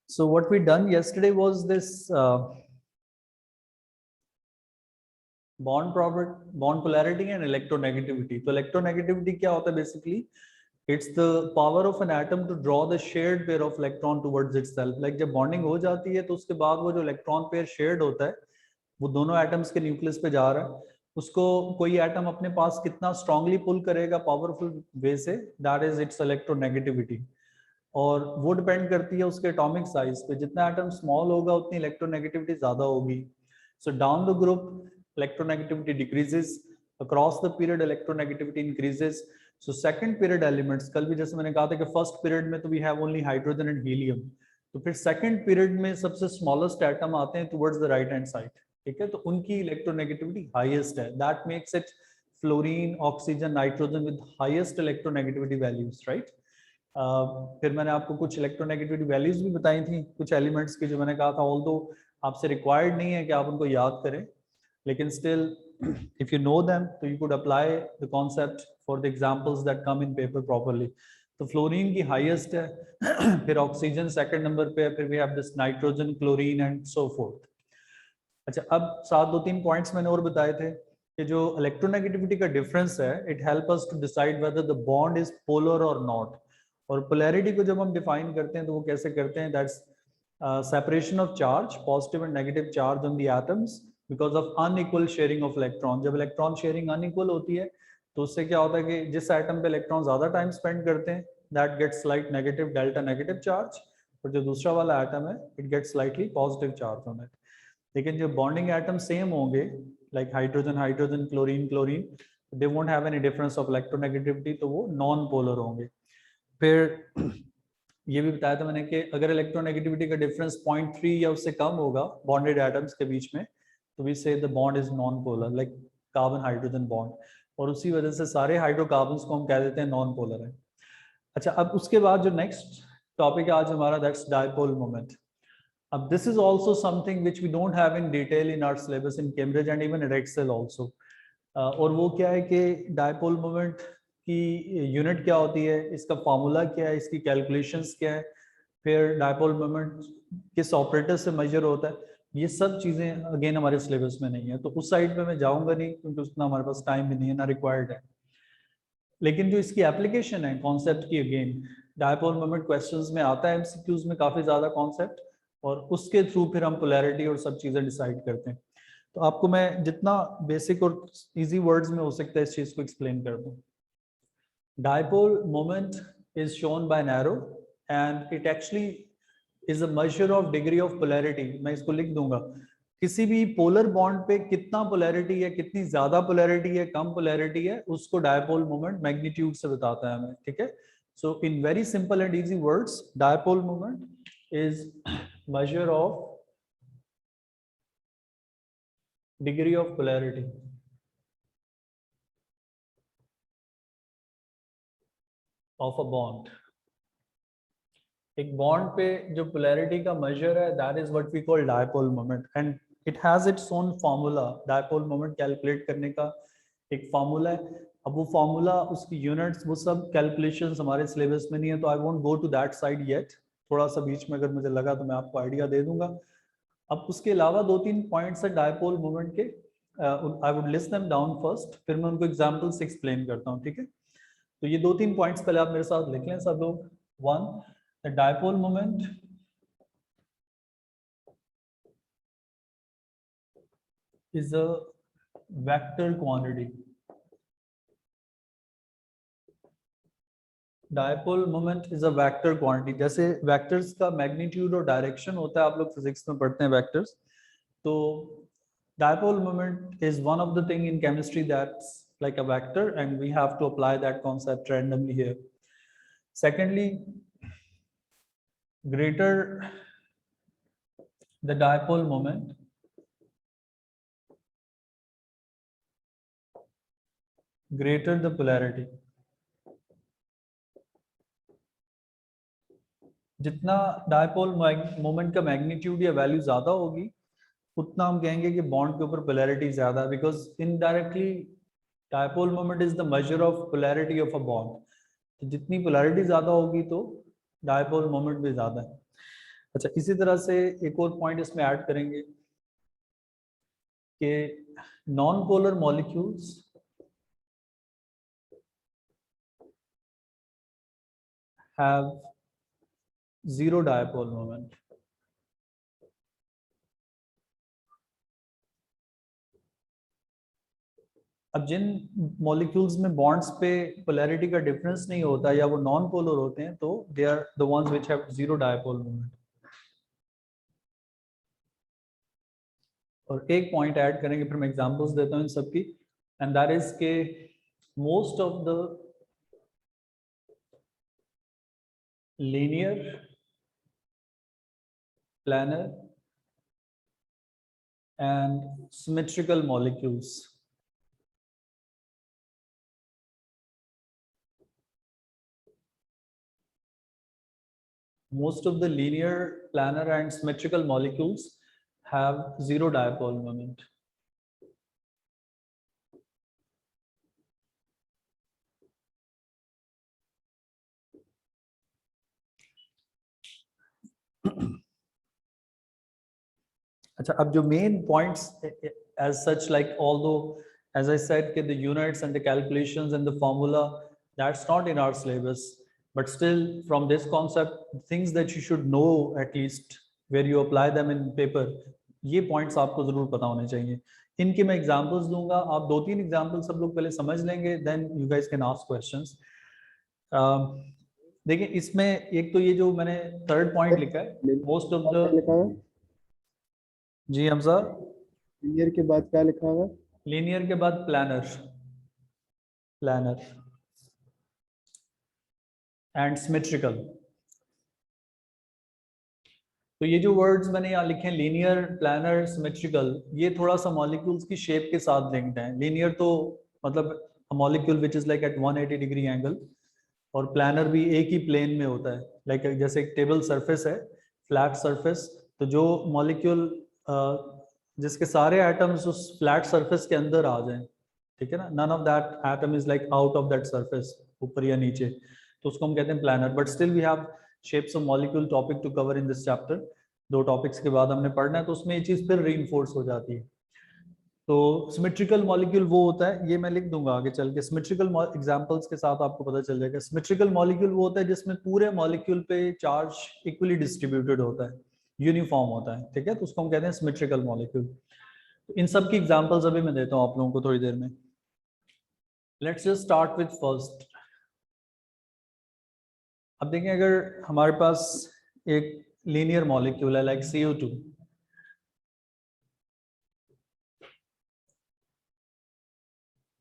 So what we done yesterday was this bond polarity and electronegativity. तो electronegativity क्या होता है basically? It's the power of an atom to draw the shared pair of electron towards itself. Like जब bonding हो जाती है तो उसके बाद वो जो electron pair shared होता है वो दोनों atoms के nucleus पे जा रहा है, उसको कोई atom अपने पास कितना strongly pull करेगा powerful way से, that is its electronegativity. और वो डिपेंड करती है उसके एटॉमिक साइज पे, जितना एटम स्मॉल होगा उतनी इलेक्ट्रोनेगेटिविटी ज्यादा होगी. So down the group electronegativity decreases, across the period electronegativity increases. So second period elements, कल भी जैसे मैंने कहा था कि फर्स्ट पीरियड में तो we have only hydrogen and helium, तो फिर सेकंड पीरियड में सबसे स्मॉलेस्ट एटम आते हैं towards the right hand side. ठीक है, तो उनकी इलेक्ट्रोनेगेटिविटी हाईएस्ट है. That makes it fluorine, oxygen, nitrogen with highest electronegativity values, right. फिर मैंने आपको कुछ इलेक्ट्रोनेगेटिविटी वैल्यूज भी बताई थी कुछ एलिमेंट्स की, जो मैंने कहा था ऑल्दो आपसे रिक्वायर्ड नहीं है कि आप उनको याद करें, लेकिन still if you know them तो you could apply the concept for the examples that come in paper properly. तो फ्लोरीन की हाईएस्ट है, फिर ऑक्सीजन सेकंड नंबर पे है, फिर we have this nitrogen, chlorine and so forth. अच्छा, अब साथ दो तीन पॉइंट्स मैंने और बताए थे कि जो इलेक्ट्रोनेगेटिविटी का डिफरेंस है, it help us to decide whether the bond is polar और नॉट. और पोलैरिटी को जब हम डिफाइन करते हैं तो वो कैसे करते हैं, that's separation of charge, positive and negative charge on the atoms because of unequal sharing of electron. जब इलेक्ट्रॉन शेयरिंग अनइक्वल होती है तो उससे क्या होता है कि जिस एटम पे इलेक्ट्रॉन ज्यादा टाइम स्पेंड करते हैं that gets slight negative delta negative charge, और जो दूसरा वाला एटम है it gets slightly positive charge on it. लेकिन जो बॉन्डिंग एटम सेम होंगे like hydrogen hydrogen, chlorine chlorine, they won't have any difference of electronegativity, तो वो नॉन पोलर होंगे. फिर ये भी बताया था मैंने कि अगर इलेक्ट्रोनेगेटिविटी का डिफरेंस 0.3 या उससे कम होगा बॉन्डेड एटम्स के बीच में, तो वी से the bond is non polar, like carbon hydrogen bond, और उसी वजह से सारे हाइड्रोकार्बन्स को हम कह देते हैं नॉन पोलर है. अच्छा, अब उसके बाद जो नेक्स्ट टॉपिक है आज हमारा, दैट्स डायपोल मोमेंट. अब this is also something which we don't have in detail in our syllabus in Cambridge and even in excel also. और वो क्या है कि डायपोल मोमेंट की यूनिट क्या होती है, इसका फार्मूला क्या है, इसकी कैलकुलेशंस क्या है, फिर डायपोल मोमेंट किस ऑपरेटर से मेजर होता है, ये सब चीज़ें अगेन हमारे सिलेबस में नहीं है, तो उस साइड पे मैं जाऊंगा नहीं क्योंकि उतना हमारे पास टाइम भी नहीं है, ना रिक्वायर्ड है. लेकिन जो इसकी एप्लीकेशन है कॉन्सेप्ट की, अगेन डायपोल मोमेंट क्वेश्चंस में आता है, एमसीक्यूज में काफ़ी ज़्यादा कॉन्सेप्ट, और उसके थ्रू फिर हम पोलैरिटी और सब चीज़ें डिसाइड करते हैं. तो आपको मैं जितना बेसिक और इजी वर्ड्स में हो सकता है इस चीज़ को एक्सप्लेन कर दूँ. Dipole moment is shown by an arrow and it actually is a measure of degree of polarity. मैं इसको लिख दूंगा, किसी भी पोलर बॉन्ड पे कितना पोलैरिटी है, कितनी ज्यादा पोलैरिटी है, कम पोलैरिटी है, उसको डायपोल मोमेंट मैग्नीट्यूड से बताता है हमें. ठीक है, so in very simple and easy words, dipole moment is measure of degree of polarity of a bond. एक बॉन्ड पे जो पोलैरिटी का मेजर है that is what we call dipole moment, and it has its own formula. Dipole moment calculate करने का एक formula है. अब वो फार्मूला, उसकी यूनिट्स, वो सब कैलकुलेशंस हमारे सिलेबस में नहीं है, तो I won't go to that side yet. थोड़ा सा बीच में अगर मुझे लगा तो मैं आपको आइडिया दे दूंगा. अब उसके अलावा दो तीन पॉइंट्स है डायपोल मोमेंट के, I would list them down first, फिर मैं उनको एग्जांपल से एक्सप्लेन करता हूँ. ठीक है, तो ये दो तीन पॉइंट्स पहले आप मेरे साथ लिख लें सब लोग. One, the dipole moment is a vector quantity. Dipole moment is a vector quantity. जैसे वेक्टर्स का मैग्नीट्यूड और डायरेक्शन होता है, आप लोग फिजिक्स में पढ़ते हैं वेक्टर्स, तो dipole moment is one of the thing in chemistry that's like a vector, and we have to apply that concept randomly here. Secondly, greater the dipole moment, greater the polarity. जितना dipole moment का magnitude या value ज्यादा होगी उतना हम कहेंगे कि bond के ऊपर पोलैरिटी ज्यादा है, because indirectly dipole moment is the measure of polarity of a bond. तो जितनी पोलैरिटी ज्यादा होगी तो डायपोल मोमेंट भी ज्यादा है. अच्छा, इसी तरह से एक और पॉइंट इसमें ऐड करेंगे कि non polar molecules have zero dipole moment. अब जिन मॉलिक्यूल्स में बॉन्ड्स पे पोलैरिटी का डिफरेंस नहीं होता या वो नॉन पोलर होते हैं तो they are the ones which have zero dipole moment. और एक पॉइंट ऐड करेंगे, फिर मैं एग्जांपल्स देता हूं इन सब की, एंड दैट इज के most of the linear planar and symmetrical molecules most of the linear, planar and symmetrical molecules have zero dipole moment. अच्छा, अब जो main points as such, like although as I said कि the units and the calculations and the formula that's not in our syllabus, but still from this concept things that you should know at least where you apply them in paper, ये points आपको जरूर पता होने चाहिए। इनके मैं examples दूंगा, आप 2-3 एग्जांपल्स सब लोग पहले समझ लेंगे, then you guys can ask questions. देखिए इसमें एक तो ये जो मैंने थर्ड पॉइंट लिखा है, मोस्ट ऑफ द, लिखा है जी हमजा, लीनियर के बाद क्या लिखा हुआ है? लीनियर के बाद प्लानर, प्लानर एंड सिमेट्रिकल। तो ये जो वर्ड्स मैंने यहाँ लिखे हैं, लीनियर, प्लानर, सिमेट्रिकल, ये थोड़ा सा मॉलिक्यूल्स की शेप के साथ लिंक्ड है। लीनियर तो मतलब molecule which is like at 180 degree angle, और प्लानर भी एक ही प्लेन में होता है, लाइक जैसे एक टेबल सरफेस है, फ्लैट सरफेस, तो जो मॉलिक्यूल जिसके सारे एटम्स उस फ्लैट सरफेस के अंदर आ जाएं, ठीक है ना, none of that atom is like out of that surface, ऊपर या नीचे, तो उसको हम कहते हैं planar. But still we have shapes of molecule topic to cover in this chapter. 2 topics के बाद हमने पढ़ना है, तो उसमें ये चीज फिर रीइंफोर्स हो जाती है। तो सिमेट्रिकल मॉलिक्यूल वो होता है, ये मैं लिख दूंगा आगे चल के, सिमेट्रिकल एग्जांपल्स के साथ आपको पता चल जाएगा। सिमेट्रिकल मॉलिक्यूल वो होता है जिसमें पूरे मॉलिक्यूल पे चार्ज इक्वली डिस्ट्रीब्यूटेड होता है, यूनिफॉर्म होता है, ठीक है, तो उसको हम कहते हैं सिमेट्रिकल मॉलिक्यूल। तो इन सब की एग्जांपल्स अभी मैं देता हूँ आप लोगों को थोड़ी देर में। Let's just start with first. अब देखें, अगर हमारे पास एक लीनियर मॉलिक्यूल है लाइक CO2,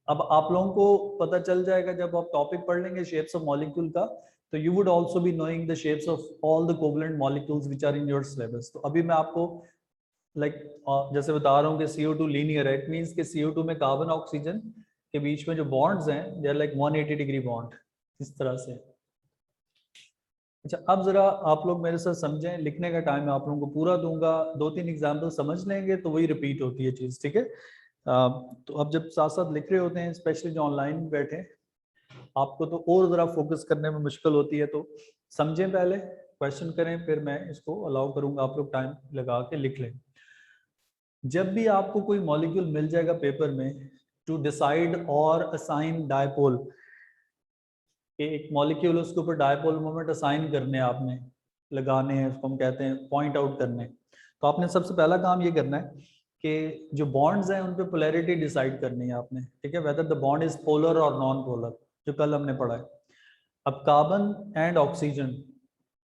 अब आप लोगों को पता चल जाएगा जब आप टॉपिक पढ़ लेंगे शेप्स ऑफ मॉलिक्यूल का, तो you would also be knowing the shapes of all the covalent molecules which are in your syllabus. तो अभी मैं आपको लाइक जैसे बता रहा हूँ कि CO2 लीनियर है, इट मींस कि CO2 में कार्बन ऑक्सीजन के बीच में जो बॉन्ड्स हैं they are like 180 degree bond, इस तरह से। अच्छा, अब जरा आप लोग मेरे साथ समझें, लिखने का टाइम मैं आप लोगों को पूरा दूंगा, 2-3 एग्जाम्पल समझ लेंगे तो वही रिपीट होती है चीज, ठीक है। तो अब जब साथ साथ लिख रहे होते हैं, स्पेशली जो ऑनलाइन बैठे, आपको तो और जरा फोकस करने में मुश्किल होती है, तो समझें पहले, क्वेश्चन करें, फिर मैं इसको अलाउ करूंगा, आप लोग टाइम लगा के लिख लें। जब भी आपको कोई मॉलिक्यूल मिल जाएगा पेपर में, टू डिसाइड और असाइन डायपोल, एक मॉलिक्यूल उसके ऊपर डायपोल मोमेंट असाइन करने आपने, लगाने हैं, उसको हम कहते हैं पॉइंट आउट करने। तो आपने सबसे पहला काम ये करना है कि जो बॉन्ड्स हैं उन पे पोलैरिटी डिसाइड करनी है आपने, ठीक है, whether the bond is polar और नॉन पोलर, जो कल हमने पढ़ा है। अब carbon and oxygen,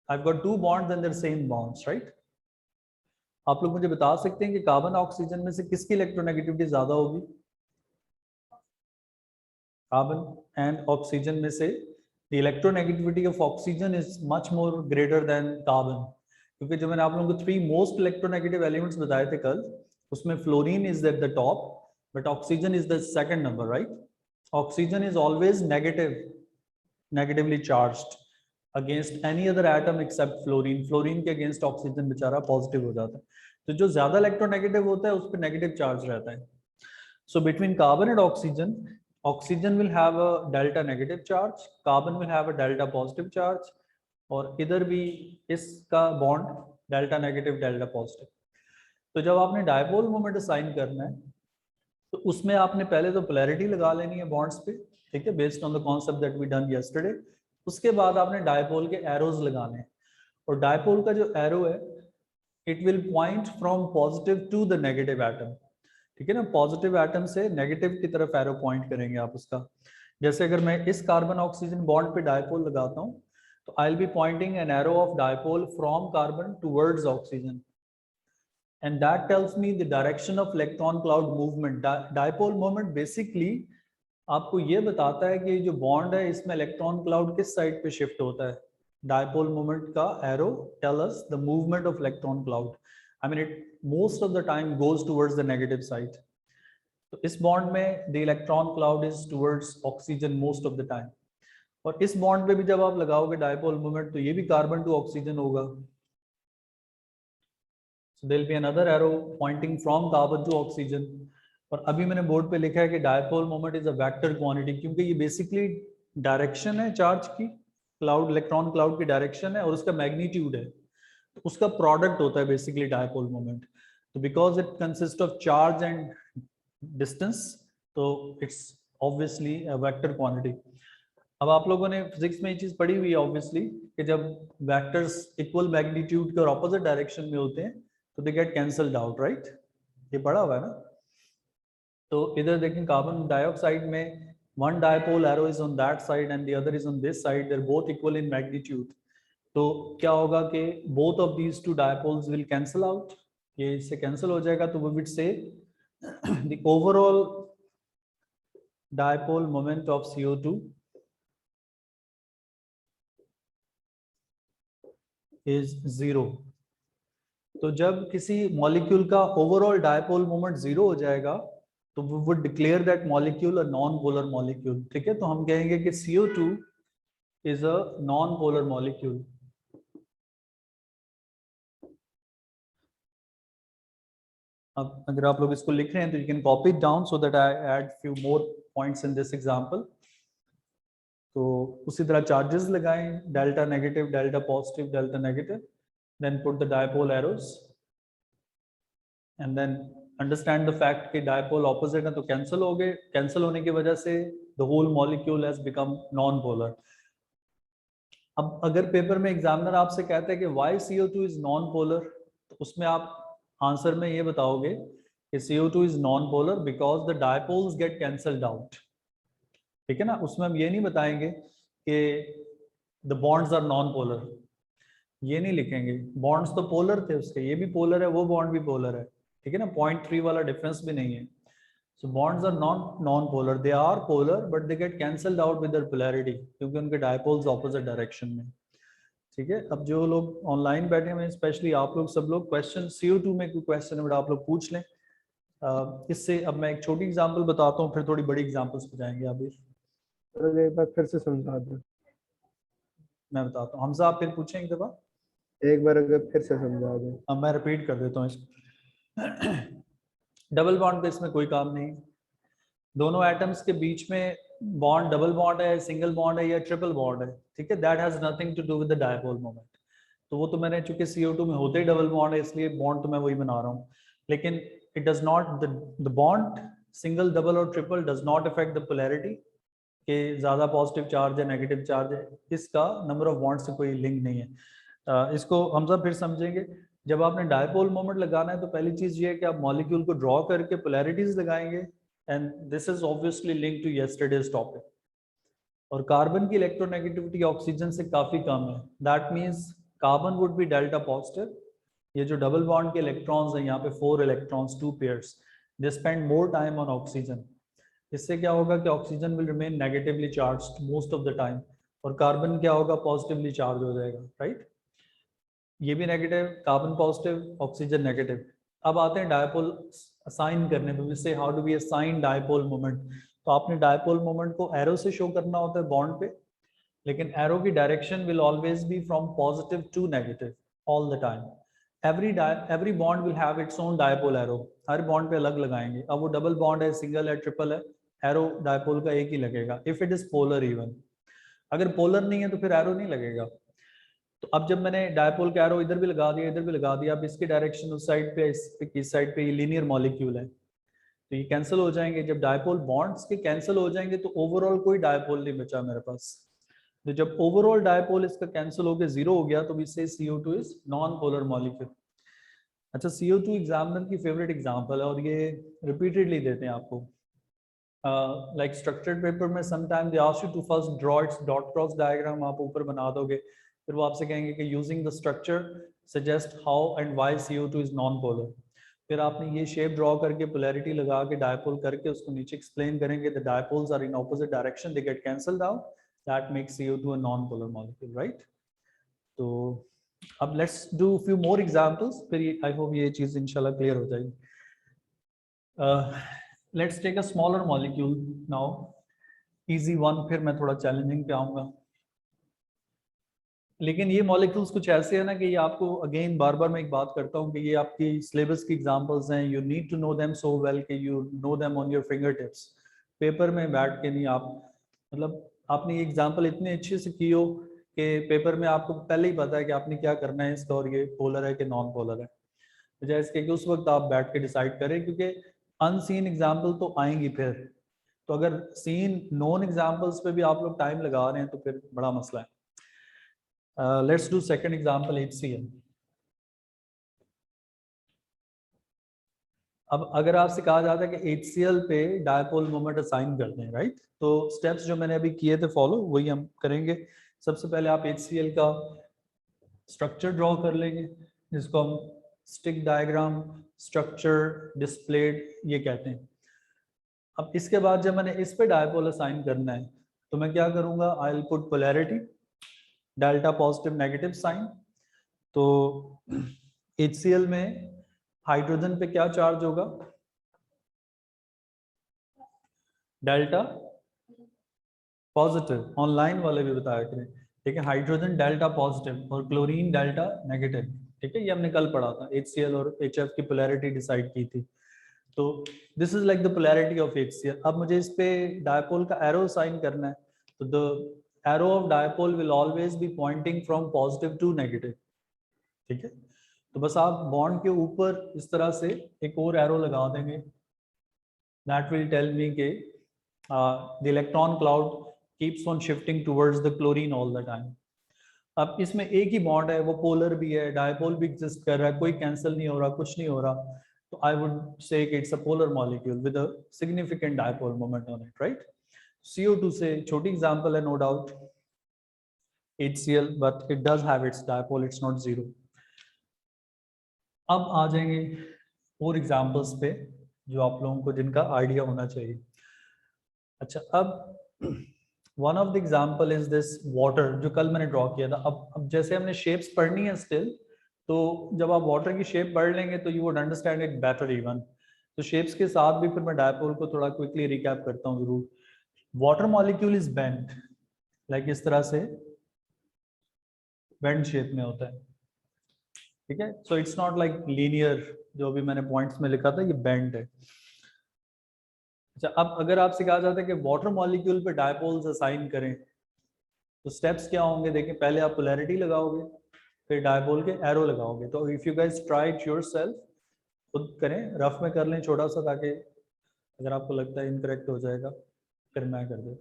I have got 2 bonds and they're same bonds, right. आप लोग मुझे बता सकते हैं कि कार्बन ऑक्सीजन में से किसकी इलेक्ट्रोनेगेटिविटी ज्यादा होगी? कार्बन एंड ऑक्सीजन में से the electronegativity of oxygen is much more greater than carbon, क्योंकि जो मैंने आप लोगों को 3 मोस्ट इलेक्ट्रोनेगेटिव एलिमेंट्स बताए थे कल, उसमें fluorine is at the top, but oxygen is the second number, right. Oxygen is always negatively charged against any other atom except fluorine. Fluorine के अगेंस्ट ऑक्सीजन बेचारा पॉजिटिव हो जाता है, तो जो ज्यादा इलेक्ट्रोनेगेटिव होता है उस पर नेगेटिव चार्ज रहता है। So between carbon and oxygen, oxygen will have a delta negative charge, carbon will have a delta positive charge, और इधर भी इसका bond delta negative delta positive. तो जब आपने डायपोल मोमेंट असाइन करना है तो उसमें आपने पहले तो पोलैरिटी लगा लेनी है बॉन्ड्स पे, ठीक है, based on the concept that we done yesterday. उसके बाद आपने डायपोल के एरोज लगाने हैं, और डायपोल का जो एरो है it will point from positive to the negative atom, ठीक है ना, पॉजिटिव एटम से नेगेटिव की तरफ एरो पॉइंट करेंगे आप उसका। जैसे अगर मैं इस कार्बन ऑक्सीजन बॉन्ड पे डायपोल लगाता हूँ तो I will be pointing an arrow of dipole from carbon towards oxygen, and that tells me the direction of electron cloud movement. Dipole moment basically आपको ये बताता है कि जो बॉन्ड है इसमें इलेक्ट्रॉन क्लाउड किस साइड पे शिफ्ट होता है। डायपोल मोमेंट का arrow tell us the movement of electron cloud, I mean it most of the time goes towards the negative side. तो इस बॉन्ड में the electron cloud is towards oxygen most of the time, और इस bond पे भी जब आप लगाओगे डायपोल मोमेंट तो ये भी कार्बन टू ऑक्सीजन होगा। So there will be another arrow pointing from carbon to oxygen। और अभी मैंने बोर्ड पे लिखा है कि dipole moment is a vector quantity, क्योंकि ये बेसिकली डायरेक्शन है चार्ज की, क्लाउड इलेक्ट्रॉन क्लाउड की डायरेक्शन है और उसका मैग्नीट्यूड है, तो उसका प्रोडक्ट होता है बेसिकली डायपोल मोमेंट। तो because it consist of charge and distance, तो it's obviously a vector quantity. अब आप लोगों ने फिजिक्स में ये चीज पढ़ी हुई है ऑब्वियसली कि जब वेक्टर्स इक्वल मैग्नीट्यूड के और ऑपोजिट डायरेक्शन में होते हैं तो they get cancelled out, right, ये पढ़ा हुआ है ना। तो इधर देखें कार्बन डाइऑक्साइड में one dipole arrow is on that side and the other is on this side, they are both equal in magnitude. तो क्या होगा कि both of these two dipoles will cancel out, ये इससे कैंसिल हो जाएगा, तो we will say the overall dipole moment of CO2 is 0। तो जब किसी मॉलिक्यूल का ओवरऑल डायपोल मोमेंट 0 हो जाएगा तो we would declare that molecule a non-polar molecule, ठीक है। तो हम कहेंगे कि CO2 is a non-polar molecule। अब अगर आप लोग इसको लिख रहे हैं तो you can copy it down so that I add few more points in this example। तो उसी तरह चार्जेस लगाएं, delta negative delta positive delta negative, then put the dipole arrows and then understand the fact कि dipole opposite है तो cancel हो गए, cancel होने की वजह से the whole molecule has become non-polar। अब अगर पेपर में एग्जामिनर आपसे कहता है कि why CO2 is non-polar, तो उसमें आप आंसर में ये बताओगे कि CO2 is non-polar because the dipoles get cancelled out, ठीक है ना। उसमें हम ये नहीं बताएंगे कि the bonds are non-polar, ये नहीं लिखेंगे, बॉन्ड्स तो पोलर थे उसके, ये भी पोलर है वो बॉन्ड भी पोलर है, ठीक है ना, 0.3 वाला डिफरेंस भी नहीं है। So bonds are non polar, they are polar but they get cancelled out with their polarity क्योंकि उनके डायपोल्स ऑपोजिट डायरेक्शन में, ठीक है। अब जो लोग ऑनलाइन बैठे हुए हैं स्पेशली आप लोग सब लोग क्वेश्चन CO2 में कोई क्वेश्चन है आप लोग पूछ लें। इससे अब मैं एक छोटी एग्जांपल बताता हूँ फिर थोड़ी बड़ी एग्जांपल्स पे जाएंगे। आप एक बार फिर से समझा दो। मैं बताता हूँ, हमजा आप फिर पूछें एक दफा, एक बार अगर फिर से समझा दो। अब मैं रिपीट कर देता हूँ इसको। डबल बॉन्ड पे इसमें कोई काम नहीं, दोनों एटम्स के बीच में बॉन्ड डबल बॉन्ड है, सिंगल बॉन्ड है या ट्रिपल बॉन्ड है, ठीक है, that has nothing to do with the dipole moment. तो वो तो मैंने चूंकि CO2 में होते ही डबल बॉन्ड है इसलिए बॉन्ड तो मैं वही बना रहा हूँ, लेकिन it does not the bond single double और triple does not affect the polarity कि ज्यादा पॉजिटिव चार्ज है नेगेटिव चार्ज है, इसका नंबर ऑफ बॉन्ड से कोई लिंक नहीं है। इसको हम सब फिर समझेंगे। जब आपने डायपोल मोमेंट लगाना है तो पहली चीज ये है कि आप मॉलिक्यूल को ड्रॉ करके पोलैरिटीज लगाएंगे, and this is obviously link to yesterday's topic. और कार्बन की इलेक्ट्रोनेगेटिविटी ऑक्सीजन से काफी कम है, that means carbon would be delta positive. ये जो डबल बॉन्ड के इलेक्ट्रॉन्स हैं यहाँ पे 4 electrons 2 pairs, they spend more time on oxygen. इससे क्या होगा कि oxygen will remain negatively charged most of the time और कार्बन क्या होगा पॉजिटिवली चार्ज हो जाएगा, राइट। ये भी negative, carbon positive oxygen negative. अब आते हैं डायपोल असाइन करने पे, say how do we assign dipole moment. तो आपने डायपोल मोमेंट को एरो से शो करना होता है बॉन्ड पे, लेकिन एरो की direction will always be from positive to negative all the time. Every bond will have its own dipole arrow, हर बॉन्ड पे अलग लगाएंगे। अब वो डबल बॉन्ड है, सिंगल है, ट्रिपल है, एरो डायपोल का एक ही लगेगा if it is polar even. अगर पोलर नहीं है तो फिर एरो नहीं लगेगा। तो अब जब मैंने डायपोल का एरो इधर भी लगा दिया, इधर भी लगा दिया, अब इसकी डायरेक्शन उस साइड पे, इस साइड पे ये लीनियर मॉलिक्यूल है, तो ये कैंसिल हो जाएंगे। जब डायपोल बॉन्ड्स के कैंसिल हो जाएंगे तो ओवरऑल कोई डायपोल नहीं बचा मेरे पास। तो जब ओवरऑल डायपोल इसका कैंसिल होकर 0 हो गया तो वी से CO2 is non polar molecule. अच्छा, CO2 एग्जामिनर की फेवरेट एग्जांपल है और ये रिपीटेडली देते हैं आपको। लाइक स्ट्रक्चर्ड पेपर में sometime they ask you to first draw its dot cross diagram, आप ऊपर बना दोगे, फिर वो आपसे कहेंगे कि using the structure suggest how and why CO2 is non polar. फिर आपने ये शेप ड्रॉ करके पोलैरिटी लगा के डायपोल करके उसको नीचे एक्सप्लेन करेंगे, the dipoles are in opposite direction, they get cancelled out, that makes CO2 a non polar molecule, right. तो अब let's do few more examples, फिर आई होप ये चीज इंशाल्लाह क्लियर हो जाएगी। Let's take a smaller molecule now, easy one, फिर मैं थोड़ा चैलेंजिंग पे आऊंगा। लेकिन ये मॉलिक्यूल्स कुछ ऐसे हैं ना कि ये आपको अगेन बार बार मैं एक बात करता हूँ कि ये आपकी सिलेबस की एग्जांपल्स हैं, you need to know them so well कि you know them on your fingertips. Paper में बैठ के नहीं, आप मतलब आपने ये एग्जांपल इतने अच्छे से की हो कि पेपर में आपको पहले ही पता है कि आपने क्या करना है इसका, और ये पोलर है कि नॉन पोलर है, जैसे कि उस वक्त आप बैठ के डिसाइड करें, क्योंकि अनसीन एग्जाम्पल तो आएंगी फिर। तो अगर सीन नॉन एग्जाम्पल्स पे भी आप लोग टाइम लगा रहे हैं तो फिर बड़ा मसला है। Let's do second example, HCl। अब अगर आपसे कहा जाता है कि HCl पे डायपोल मोमेंट असाइन करते हैं, राइट, तो स्टेप्स जो मैंने अभी किए थे फॉलो वही हम करेंगे। सबसे पहले आप HCl का स्ट्रक्चर ड्रॉ कर लेंगे, जिसको हम स्टिक डायग्राम, स्ट्रक्चर, डिस्प्लेड ये कहते हैं। अब इसके बाद जब मैंने इस पे डायपोल असाइन करना है तो मैं क्या करूंगा, I will put polarity delta positive negative sign. तो HCl में हाइड्रोजन पे क्या चार्ज होगा, डेल्टा पॉजिटिव, ऑनलाइन वाले भी बताया करें, ठीक है, हाइड्रोजन डेल्टा पॉजिटिव और क्लोरीन डेल्टा नेगेटिव, ठीक है, ये हमने कल पढ़ा था, HCl और HF की पोलैरिटी डिसाइड की थी। तो this is like the polarity of HCl। अब मुझे इस पे डायपोल का एरो साइन करना है, तो the arrow of dipole will always be pointing from positive to negative, ठीक है। तो बस आप बॉन्ड के ऊपर इस तरह से एक और एरो लगा देंगे, दैट विल टेल मी के the electron cloud keeps on shifting towards the chlorine all the time. अब इसमें एक ही बॉन्ड है, वो पोलर भी है, डायपोल भी एग्जिस्ट कर रहा है, कोई कैंसिल नहीं हो रहा, कुछ नहीं हो रहा, तो I would say it's a polar molecule with a significant dipole moment on it, right. CO2 से छोटी एग्जांपल है no doubt, HCl, but it does have its dipole, it's not zero. अब आ जाएंगे और एग्जांपल्स पे जो आप लोगों को जिनका आइडिया होना चाहिए। अच्छा, अब one of the example is this water, जो कल मैंने ड्रॉ किया था। अब जैसे हमने शेप्स पढ़नी है स्टिल, तो जब आप वाटर की शेप पढ़ लेंगे तो you would understand it better even. तो शेप्स के साथ भी फिर मैं डायपोल को थोड़ा क्विकली रिकैप करता हूँ जरूर। Water molecule is bent, like इस तरह से बेंट शेप में होता है, ठीक है। So it's not like linear, जो भी मैंने पॉइंट्स में लिखा था ये बेंट है। अच्छा, अब अगर आपसे कहा जाता है कि वाटर मॉलिक्यूल पे डायपोल्स असाइन करें तो स्टेप्स क्या होंगे, देखिए, पहले आप पोलैरिटी लगाओगे, फिर डायपोल के एरो लगाओगे। तो if you guys try it yourself, खुद करें, रफ में कर लें छोटा सा, ताकि अगर आपको लगता है इनकरेक्ट हो जाएगा फिर मैं कर दूँ।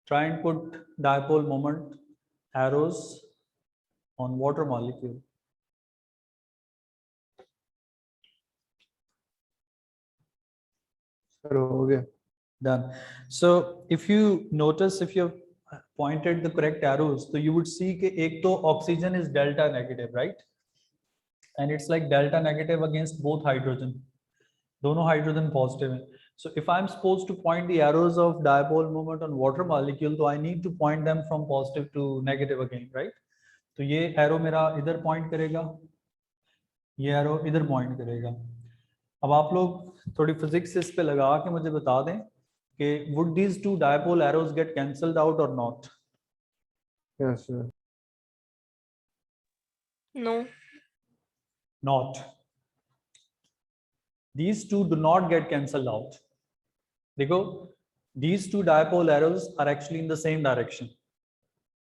Try and put dipole moment arrows on water molecule. Sir हो गया। Done. So if you notice, if you have pointed the correct arrows, so you would see कि एक तो oxygen is delta negative, right? And it's like delta negative against both hydrogen. दोनों hydrogen positive हैं. So if I'm supposed to point the arrows of dipole moment on water molecule, तो I need to point them from positive to negative again, right? तो ये arrow मेरा इधर point करेगा, ये arrow इधर पॉइंट करेगा। अब आप लोग थोड़ी फिजिक्स इस पे लगा के मुझे बता दें कि would these two dipole arrows get cancelled out और not? Yes sir. No. Not. These two do not get cancelled out. देखो, these two dipole arrows are actually in the same direction,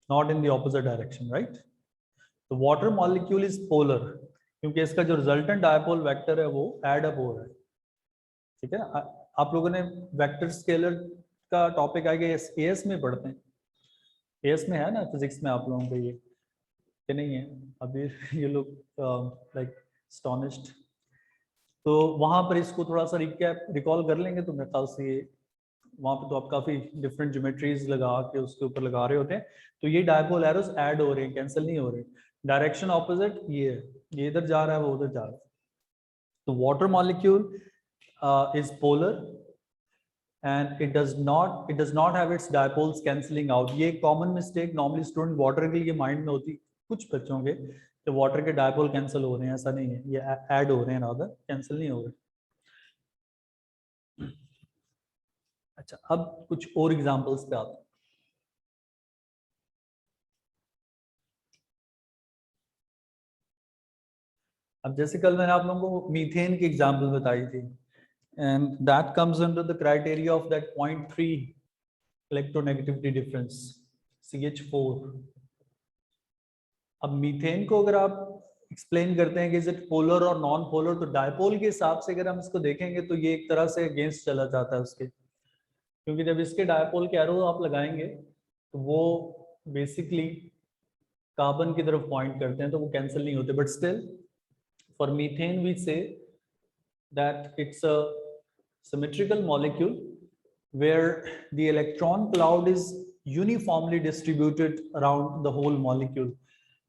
not in the opposite direction, right? The water molecule is polar क्योंकि इसका जो resultant dipole vector है वो add up हो रहा है, ठीक है ना? आप लोगों ने वेक्टर स्केलर का टॉपिक आएगा एएस में पढ़ते हैं, एएस में है ना फिजिक्स में आप लोगों को ये कि नहीं है अभी? ये लोग लाइक एस्टोनिश्ड, तो वहां पर इसको थोड़ा सा रिकॉल कर लेंगे तो मेरे ख्याल से ये वहां पे तो आप काफी डिफरेंट ज्योमेट्रीज लगा के उसके ऊपर लगा रहे होते हैं, तो ये डायपोल एरोस ऐड हो रहे हैं, कैंसिल नहीं हो रहे, डायरेक्शन ऑपोजिट ये है, ये इधर जा रहा है वो उधर जा रहा है। तो water molecule is polar and it does not have its dipoles cancelling out। ये common mistake normally student water के लिए माइंड में होती, कुछ बच्चों के, तो वाटर के डायपोल कैंसिल हो रहे हैं, ऐसा नहीं है, ये ऐड हो रहे हैं, रादर कैंसिल नहीं हो रहे। अच्छा, अब कुछ और एग्जांपल्स पे आते हैं। अब जैसे कल मैंने आप लोगों को मीथेन की एग्जांपल बताई थी, and that comes under the criteria of that 0.3 electronegativity difference, CH4। अब मीथेन को अगर आप एक्सप्लेन करते हैं कि इज इट पोलर और नॉन पोलर, तो डायपोल के हिसाब से अगर हम इसको देखेंगे तो ये एक तरह से अगेंस्ट चला जाता है उसके, क्योंकि जब इसके डायपोल के एरो आप लगाएंगे तो वो बेसिकली कार्बन की तरफ पॉइंट करते हैं, तो वो कैंसिल नहीं होते। But still for methane we say that it's a symmetrical molecule where the electron cloud is uniformly distributed around the whole molecule.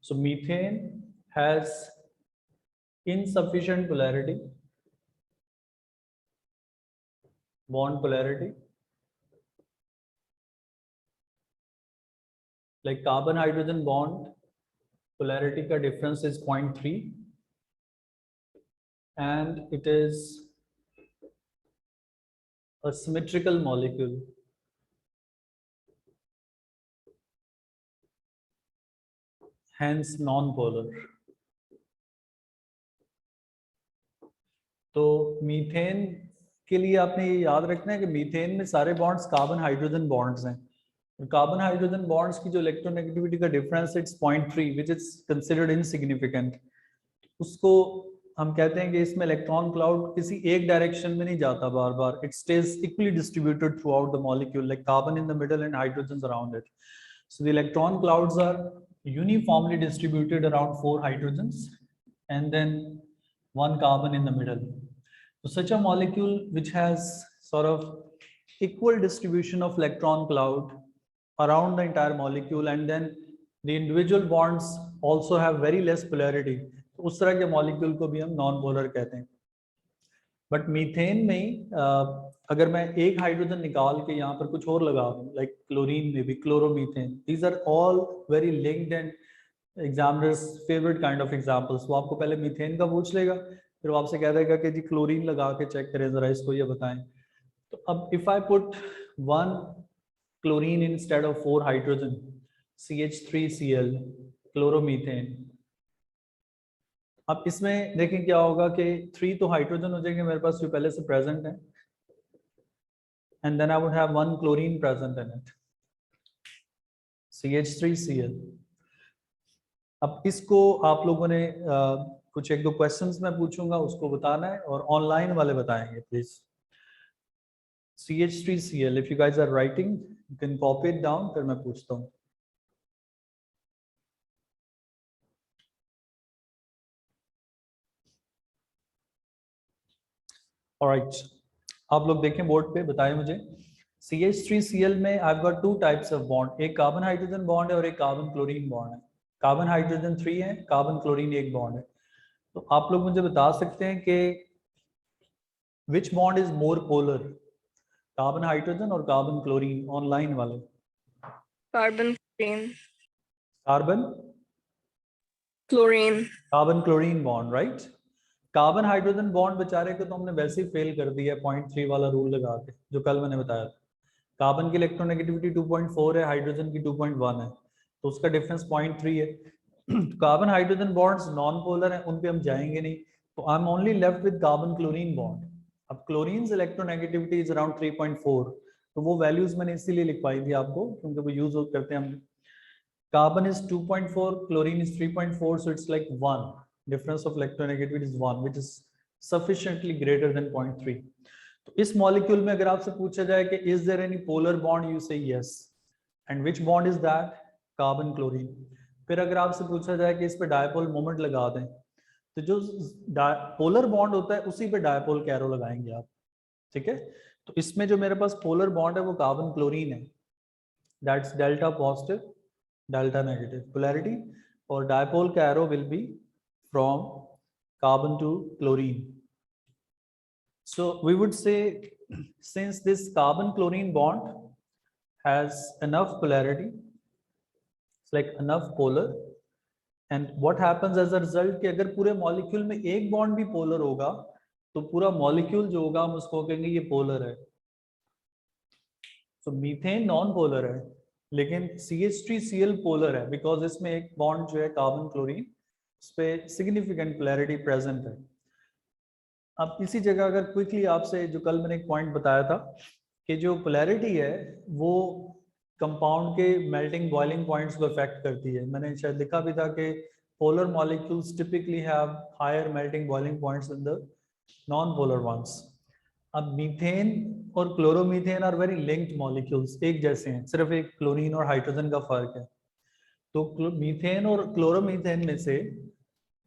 So methane has insufficient polarity, bond polarity, like carbon hydrogen bond polarity ka difference is 0.3 and it is a symmetrical molecule, hence non-polar। तो methane के लिए आपने ये याद रखना है कि methane में सारे बॉन्ड्स कार्बन हाइड्रोजन बॉन्ड्स हैं, और कार्बन हाइड्रोजन बॉन्ड्स की जो इलेक्ट्रोनेगेटिविटी का difference it's 0.3 which is considered insignificant. उसको हम कहते हैं कि इसमें इलेक्ट्रॉन क्लाउड किसी एक डायरेक्शन में नहीं जाता बार बार, it stays equally distributed throughout the molecule, like carbon in the middle and hydrogen around it. So the electron clouds are uniformly distributed around 4 hydrogens and then 1 carbon in the middle। So such a molecule which has sort of equal distribution of electron cloud around the entire molecule and then the individual bonds also have very less polarity, तो उस तरह के molecule को भी हम non polar कहते हैं। But methane में अगर मैं एक हाइड्रोजन निकाल के यहाँ पर कुछ और लगा दूं, लाइक क्लोरीन में भी chloromethane, these are all very linked and examiners favourite kind of examples. वो आपको पहले मीथेन का पूछ लेगा, फिर वो आपसे कह देगा कि जी क्लोरीन लगा के चेक करें जरा इसको, ये बताएं। तो अब if I put 1 chlorine instead of 4 hydrogen, CH3Cl chloromethane, अब इसमें देखें क्या होगा कि 3 तो हाइड्रोजन हो जाएंगे मेरे पास जो पहले से प्रेजेंट है, and then I would have 1 chlorine present in it, CH3Cl। अब इसको आप लोगों ने कुछ 1-2 क्वेश्चंस मैं पूछूंगा, उसको बताना है और ऑनलाइन वाले बताएंगे please. CH3Cl, if you guys are writing you can copy it down, फिर मैं पूछता हूँ। ऑलराइट, आप लोग देखें बोर्ड पे, बताएं मुझे। CH3Cl में आई have got 2 types of bond, एक कार्बन हाइड्रोजन बॉन्ड है और एक कार्बन क्लोरीन बॉन्ड है। कार्बन हाइड्रोजन 3 है, कार्बन क्लोरीन 1 बॉन्ड है। तो आप लोग मुझे बता सकते हैं कि विच bond is more polar, carbon hydrogen और कार्बन क्लोरीन? ऑनलाइन वाले carbon chlorine. Carbon chlorine. Carbon chlorine bond, right. Carbon hydrogen bond बेचारे को तो हमने वैसे ही फेल कर दिया 0.3 वाला रूल लगा के, जो कल मैंने बताया था। कार्बन की इलेक्ट्रोनेगेटिविटी 2.4 है, हाइड्रोजन की 2.1 है, तो उसका डिफरेंस 0.3 है। Carbon hydrogen bonds non polar हैं, उन पे हम जाएंगे नहीं, तो I am only left with carbon chlorine bond. अब क्लोरीन इलेक्ट्रोनेगेटिविटी इज अराउंड 3.4, तो वो वैल्यूज मैंने इसीलिए लिखवाई थी आपको क्योंकि वो यूज करते हैं हम। Carbon is 2.4, chlorine is 3.4, so it's like 1. Difference of electronegativity is 1, which is sufficiently greater than 0.3. तो इस मॉलिक्यूल में अगर आपसे पूछा जाए कि is there any polar bond, you say yes. And which bond is that? Carbon chlorine. फिर अगर आपसे पूछा जाए कि इस पे डायपोल मोमेंट लगा दें, तो जो पोलर बॉन्ड होता है उसी पे डायपोल कैरो लगाएंगे आप, ठीक है। तो इसमें जो मेरे पास पोलर बॉन्ड है वो कार्बन क्लोरीन है, that's delta positive delta negative polarity, or dipole ka arrow will be from carbon to chlorine. So we would say since this carbon chlorine bond has enough polarity, it's like enough polar, and what happens as a result कि अगर पूरे molecule में एक bond भी polar होगा तो पूरा molecule जो होगा हम उसको कहेंगे ये पोलर है। तो मीथेन नॉन पोलर है लेकिन CH3Cl पोलर है बिकॉज इसमें एक बॉन्ड जो है कार्बन क्लोरीन उस पे सिग्निफिकेंट पोलैरिटी प्रेजेंट है। अब इसी जगह अगर क्विकली आपसे जो कल मैंने एक पॉइंट बताया था कि जो पोलैरिटी है वो कंपाउंड के मेल्टिंग बॉइलिंग पॉइंट्स को अफेक्ट करती है। मैंने शायद लिखा भी था कि polar molecules typically have higher melting boiling points than the non polar ones. अब मीथेन और chloromethane are very linked molecules, एक जैसे हैं, सिर्फ एक क्लोरीन और हाइड्रोजन का फर्क है। तो मीथेन और क्लोरोमीथेन में से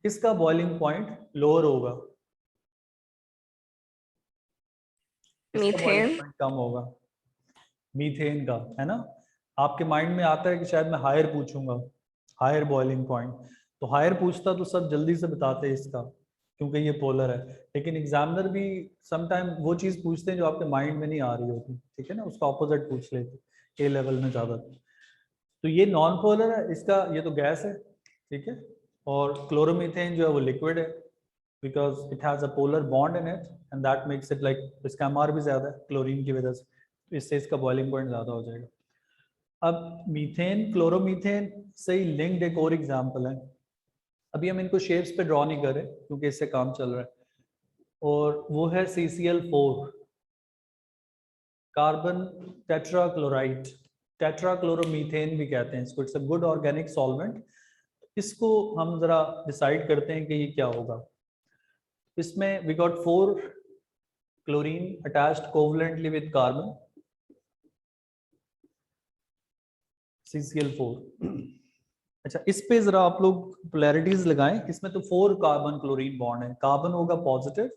किसका बॉइलिंग पॉइंट लोअर होगा? किसका बॉइलिंग पॉइंट कम होगा? मीथेन का, है ना। आपके माइंड में आता है कि शायद मैं हायर पूछूंगा, हायर बॉइलिंग पॉइंट, तो हायर पूछता तो सब जल्दी से बताते इसका क्योंकि ये पोलर है। लेकिन एग्जामिनर भी समटाइम वो चीज पूछते हैं जो आपके माइंड में नहीं आ रही होती, ठीक है ना, उसका ऑपोजिट पूछ लेते ए लेवल में ज्यादा। तो ये नॉन पोलर है, इसका ये तो गैस है, ठीक है। और क्लोरोमीथेन जो है वो लिक्विड है because it has a polar bond in it and that makes it like, इसका एमआर भी ज्यादा है क्लोरीन की वजह से, तो इससे इसका बॉइलिंग पॉइंट ज्यादा हो जाएगा। अब मीथेन क्लोरोमीथेन से ही लिंक्ड एक और एग्जाम्पल है, अभी हम इनको शेप्स पे ड्रॉ नहीं कर रहे क्योंकि इससे काम चल रहा है, और वो है CCl4, कार्बन टेट्राक्लोराइड, टेट्राक्लोरोमीथेन भी कहते हैं इसको। It's a good organic solvent. इसको हम जरा डिसाइड करते हैं कि ये क्या होगा। इसमें we got 4 chlorine attached covalently with carbon, CCl4। अच्छा, इस पे जरा आप लोग पोलैरिटीज लगाएं। इसमें तो 4 कार्बन क्लोरीन बॉन्ड है, कार्बन होगा positive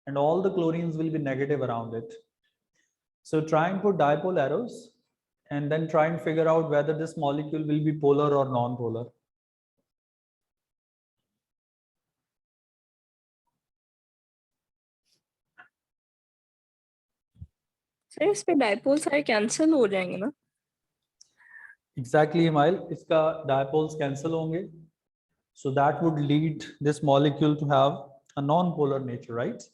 and all the chlorines will be negative around it. So try and put dipole arrows and then try and figure out whether this molecule will be polar or non-polar. Sir इस पे dipole सारे cancel हो जाएंगे ना? Exactly, Himail. इसका dipoles cancel होंगे. So that would lead this molecule to have a non-polar nature, right?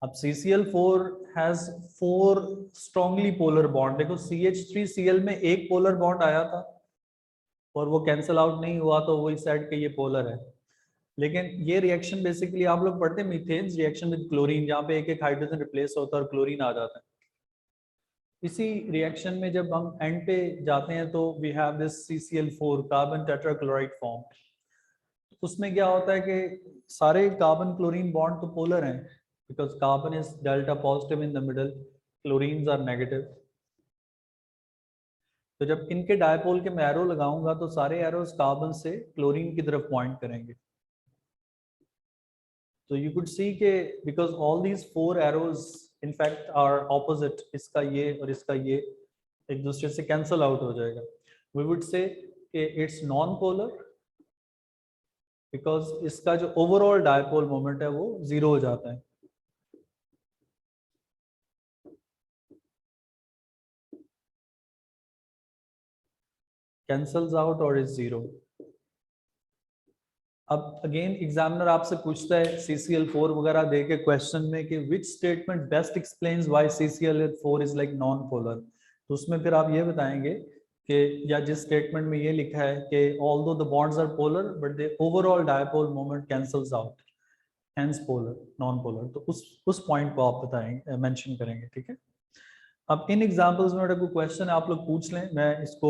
अब CCl4 has 4 strongly polar bond. देखो CH3Cl में एक polar bond आया था और वो कैंसिल आउट नहीं हुआ तो वही सेट कि ये पोलर है। लेकिन ये रिएक्शन बेसिकली आप लोग पढ़ते हैं मीथेन रिएक्शन विद क्लोरीन, जहाँ पे एक एक हाइड्रोजन रिप्लेस होता है और क्लोरीन आ जाता है। इसी रिएक्शन में जब हम एंड पे जाते हैं तो we have this CCl4 carbon tetrachloride form. उसमें क्या होता है कि सारे कार्बन क्लोरीन बॉन्ड तो पोलर हैं because carbon is delta positive in the middle, chlorines are negative. तो जब इनके डायपोल के मैं एरो लगाऊंगा तो सारे एरोस कार्बन से क्लोरीन की तरफ पॉइंट करेंगे। तो यू कुड सी के because all these 4 arrows in fact are opposite, इसका ये और इसका ये एक दूसरे से कैंसल आउट हो जाएगा। We would say it's non polar because इसका जो ओवरऑल डायपोल मोमेंट है वो 0 हो जाता है। cancels out or is 0. अब अगेन एग्जामिनर आपसे पूछता है CCl4 वगैरह दे के क्वेश्चन में कि which statement best explains why CCl4 is like non polar, तो उसमें फिर आप ये बताएंगे कि या जिस स्टेटमेंट में ये लिखा है कि although the bonds are polar but the overall dipole moment cancels out, hence polar non polar, तो उस पॉइंट को आप बताएंगे, मेंशन करेंगे, ठीक है। अब इन एग्जांपल्स में मेरा कोई क्वेश्चन आप लोग पूछ लें, मैं इसको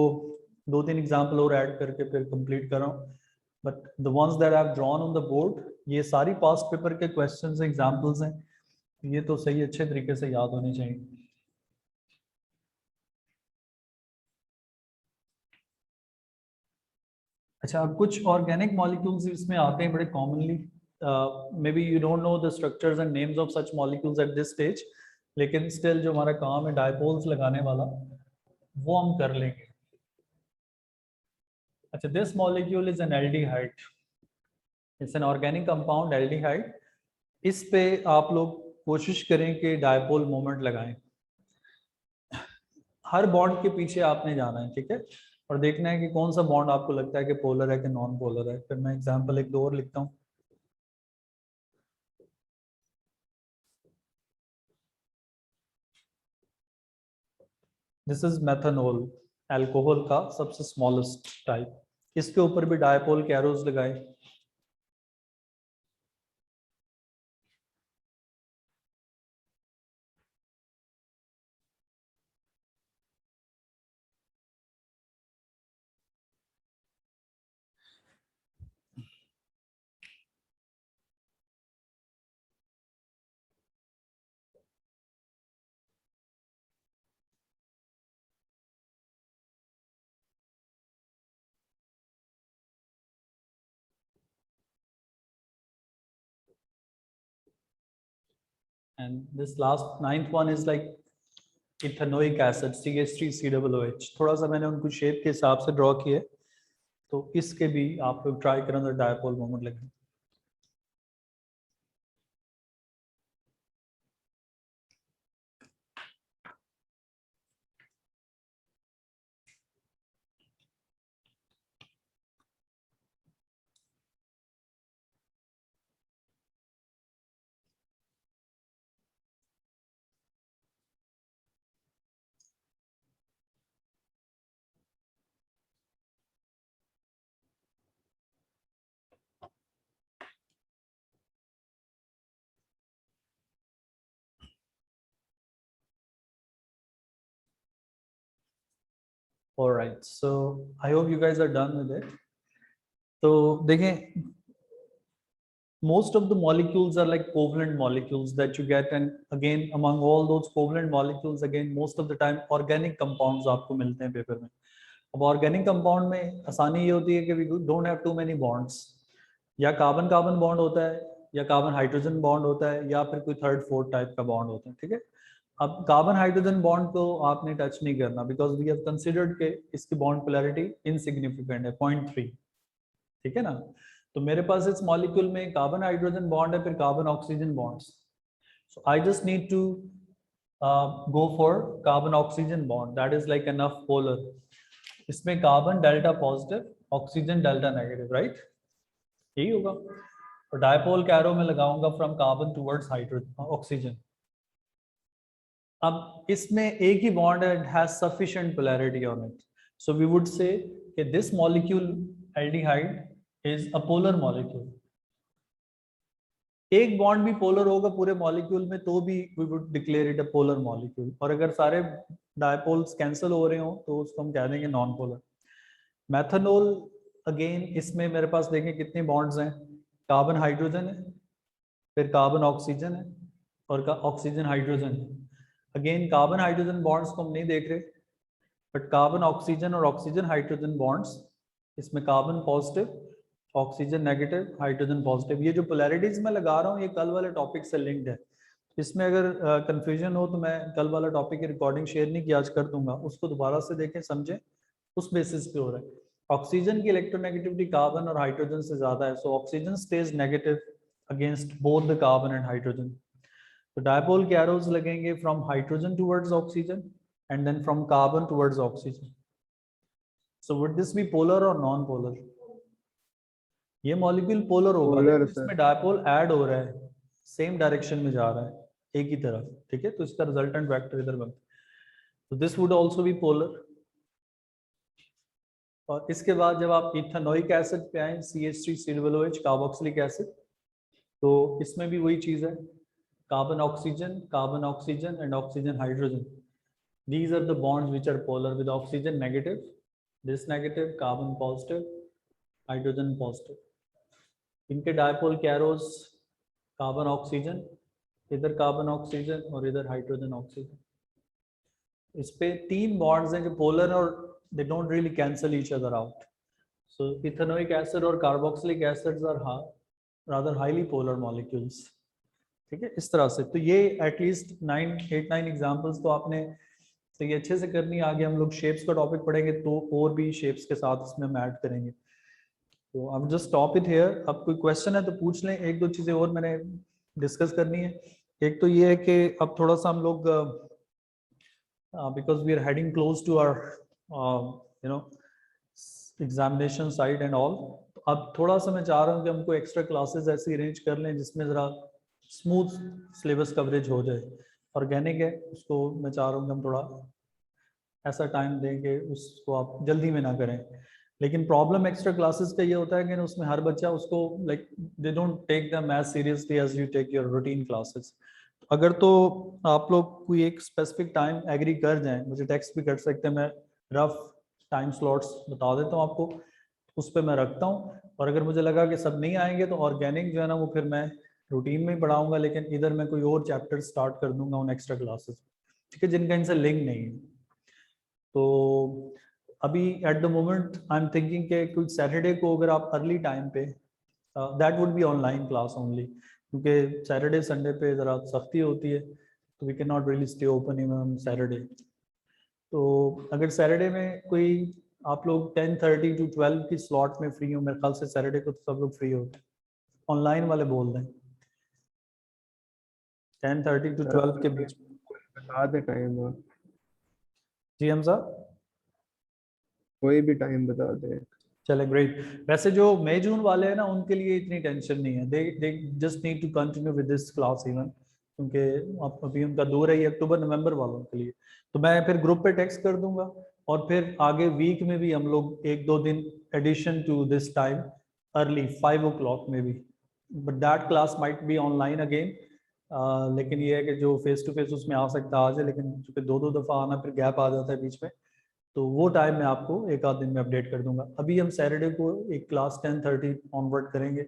2-3 एग्जांपल और ऐड करके फिर कंप्लीट कर रहा हूँ। But the ones that I have drawn on the board, ये सारी पास्ट पेपर के क्वेश्चंस एग्जांपल्स हैं, ये तो सही अच्छे तरीके से याद होने चाहिए। अच्छा, अब कुछ ऑर्गेनिक मॉलिक्यूल्स इसमें आते हैं बड़े commonly, may be you don't know the structures and names of such molecules at this stage, लेकिन स्टिल जो हमारा काम है डायपोल्स लगाने वाला, वो हम कर लेंगे। अच्छा, this molecule is an aldehyde, it's an organic compound aldehyde. इस पे आप लोग कोशिश करें कि डायपोल मोमेंट लगाएं। हर बॉन्ड के पीछे आपने जाना है, ठीक है, और देखना है कि कौन सा बॉन्ड आपको लगता है कि पोलर है कि नॉन पोलर है। फिर मैं एग्जांपल एक दो और लिखता हूँ। दिस इज मेथनॉल, अल्कोहल का सबसे स्मॉलेस्ट टाइप। इसके ऊपर भी डायपोल के एरोज लगाए। And this last ninth one is like ethanoic acid CH3COOH। थोड़ा सा मैंने उनको शेप के हिसाब से ड्रॉ किए, तो इसके भी आप लोग ट्राई करें तो डायपोल मोमेंट लगे। Alright, so I hope you guys are done with it. तो देखें, most of the molecules are like covalent molecules that you get, and again among all those covalent molecules, again most of the time organic compounds आपको मिलते हैं paper में। अब organic compound में आसानी ये होती है कि we don't have too many bonds, या कार्बन कार्बन बॉन्ड होता है, या कार्बन हाइड्रोजन बॉन्ड होता है, या फिर कोई थर्ड फोर्थ टाइप का बॉन्ड होता है, ठीक है। अब कार्बन हाइड्रोजन बॉन्ड को आपने टच नहीं करना, बिकॉज वी हैव कंसीडर्ड के इसकी बॉन्ड पोलैरिटी इनसिग्निफिकेंट है, 0.3, ठीक है ना। तो मेरे पास इस मॉलिक्यूल में कार्बन हाइड्रोजन बॉन्ड है, फिर carbon oxygen bonds, so I just need to go for carbon oxygen bond, that is like enough polar. इसमें carbon delta positive, oxygen delta negative, right, यही होगा। और डायपोल के एरो में लगाऊंगा from carbon towards hydrogen oxygen. अब इसमें एक ही बॉन्ड है, it has sufficient polarity on it, so we would say कि this molecule aldehyde is a polar molecule. एक बॉन्ड भी पोलर होगा पूरे मॉलिक्यूल में तो भी we would declare it a polar molecule, और अगर सारे डायपोल्स कैंसिल हो रहे हो तो उसको हम कह देंगे नॉन पोलर। मेथनॉल, अगेन इसमें मेरे पास देखें कितने बॉन्ड्स हैं, कार्बन हाइड्रोजन है, फिर कार्बन ऑक्सीजन है, और ऑक्सीजन हाइड्रोजन है। अगेन कार्बन हाइड्रोजन बॉन्ड्स को हम नहीं देख रहे, बट कार्बन ऑक्सीजन और ऑक्सीजन हाइड्रोजन बॉन्ड्स, इसमें carbon positive, oxygen negative, hydrogen positive. ये जो पोलैरिटीज मैं लगा रहा हूँ ये कल वाले टॉपिक से लिंक्ड है। इसमें अगर कंफ्यूजन हो तो मैं कल वाला टॉपिक की रिकॉर्डिंग शेयर नहीं किया, आज कर दूंगा, उसको दोबारा से देखें समझें, उस बेसिस पे हो रहा है। ऑक्सीजन की इलेक्ट्रोनेगेटिविटी कार्बन और हाइड्रोजन से ज्यादा है, so oxygen stage negative against both the carbon and hydrogen. तो डायपोल के एरोज लगेंगे from hydrogen towards oxygen and then from carbon towards oxygen. So would this be polar और non polar? ये molecule polar होगा, Polar, लेकिन sir. इसमें dipole add हो रहा है, सेम डायरेक्शन में जा रहा है एक ही तरफ, ठीक है, तो इसका रिजल्टेंट वेक्टर इधर बनता है, तो this would also B polar. और इसके बाद जब आप इथेनोइक एसिड पे आए, CH3COOH कार्बोक्सिलिक एसिड, तो इसमें भी वही चीज है, carbon oxygen and oxygen hydrogen. These are the bonds which are polar, with oxygen negative, this negative, carbon positive, hydrogen positive. इनके डायपोल कैरोस कार्बन ऑक्सीजन, इधर कार्बन ऑक्सीजन और इधर हाइड्रोजन ऑक्सीजन. इस पे 3 बॉन्ड्स हैं जो पोलर और they don't really cancel each other out. So ethanoic acid और carboxylic acids are rather highly polar molecules. ठीक है, इस तरह से. तो ये एटलीस्ट 9 एग्जांपल्स तो आपने तो ये अच्छे से करनी. आगे हम लोग शेप्स का टॉपिक पढ़ेंगे तो और भी शेप्स के साथ इसमें हम ऐड करेंगे. तो अब जस्ट स्टॉप इट हियर. अब कोई क्वेश्चन है तो पूछ लें. 1-2 चीजें और मैंने डिस्कस करनी है. एक तो ये है कि अब थोड़ा सा हम लोग because we are heading close to our examination side and all. अब थोड़ा सा मैं चाह रहा हूँ कि हमको एक्स्ट्रा क्लासेस ऐसी अरेंज कर लें जिसमें ज़रा स्मूथ सिलेबस कवरेज हो जाए. ऑर्गेनिक है उसको मैं चाह रहा हूँ कि हम थोड़ा ऐसा टाइम दें कि उसको आप जल्दी में ना करें. लेकिन प्रॉब्लम एक्स्ट्रा क्लासेस का ये होता है कि उसमें हर बच्चा उसको like they don't take them as seriously as you take your routine classes. अगर तो आप लोग कोई एक स्पेसिफिक टाइम एग्री कर जाएं, मुझे टेक्स्ट भी कर सकते हैं, मैं रफ टाइम स्लॉट्स बता देता हूँ आपको, उस पर मैं रखता हूँ. और अगर मुझे लगा कि सब नहीं आएंगे तो ऑर्गेनिक जो है ना वो फिर मैं रूटीन में ही पढ़ाऊंगा, लेकिन इधर मैं कोई और चैप्टर स्टार्ट कर दूंगा उन एक्स्ट्रा क्लासेस. ठीक है, जिनका इनसे लिंक नहीं है. तो अभी at the moment I am thinking कि कुछ सैटरडे को अगर आप अर्ली टाइम पे, that would be online class only, क्योंकि सैटरडे संडे पे ज़रा सख्ती होती है तो we can not really stay open even on Saturday. तो अगर सैटरडे में कोई आप लोग 10:30 to 12 की स्लॉट में फ्री हो, मेरे ख्याल से सैटरडे को तो सब लोग फ्री होते हैं. ऑनलाइन वाले बोल दें 10:30 to 12 के बीच. बता दे टाइम. जी हम साहब, कोई भी टाइम बता दे. चले ग्रेट. वैसे जो मई जून वाले हैं ना उनके लिए इतनी टेंशन नहीं है. They just need to continue with this class even, क्योंकि अभी उनका दूर है ये अक्टूबर नवंबर वालों के लिए. तो मैं फिर ग्रुप पे टेक्स्ट कर दूंगा और फिर आगे वीक में भी हम लोग 1-2 दिन addition to this time early 5 o'clock में भी, but that class might be online again. लेकिन ये है कि जो फेस टू फेस उसमें आ सकता है आ जाए, लेकिन चूंकि 2-2 दफ़ा आना फिर गैप आ जाता है बीच में, तो वो टाइम मैं आपको 1 आध दिन में अपडेट कर दूंगा. अभी हम सैटरडे को एक क्लास 10:30 ऑनवर्ड करेंगे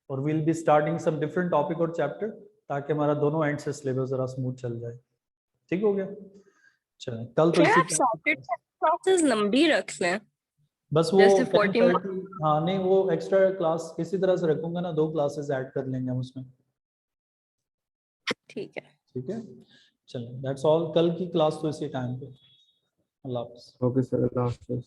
और will be starting some different topic और चैप्टर, ताकि हमारा दोनों एंड से सिलेबस जरा स्मूथ चल जाए. ठीक हो गया. चलें कल तो क्या आप इसी सैटरडे क्लासेस लंबी रख लें? बस वो जैसे 40 10:30. हाँ नहीं, वो एक्स्ट्रा क्लास इसी तरह से रखूंगा ना, 2 क्लासेस ऐड कर लेंगे हम उसमें. ठीक है. ठीक है, चलें दैट्स ऑल. कल की क्लास तो इसी टाइम पे. अल्लाह हाफ़िज़. ओके सर, अल्लाह हाफ़िज़.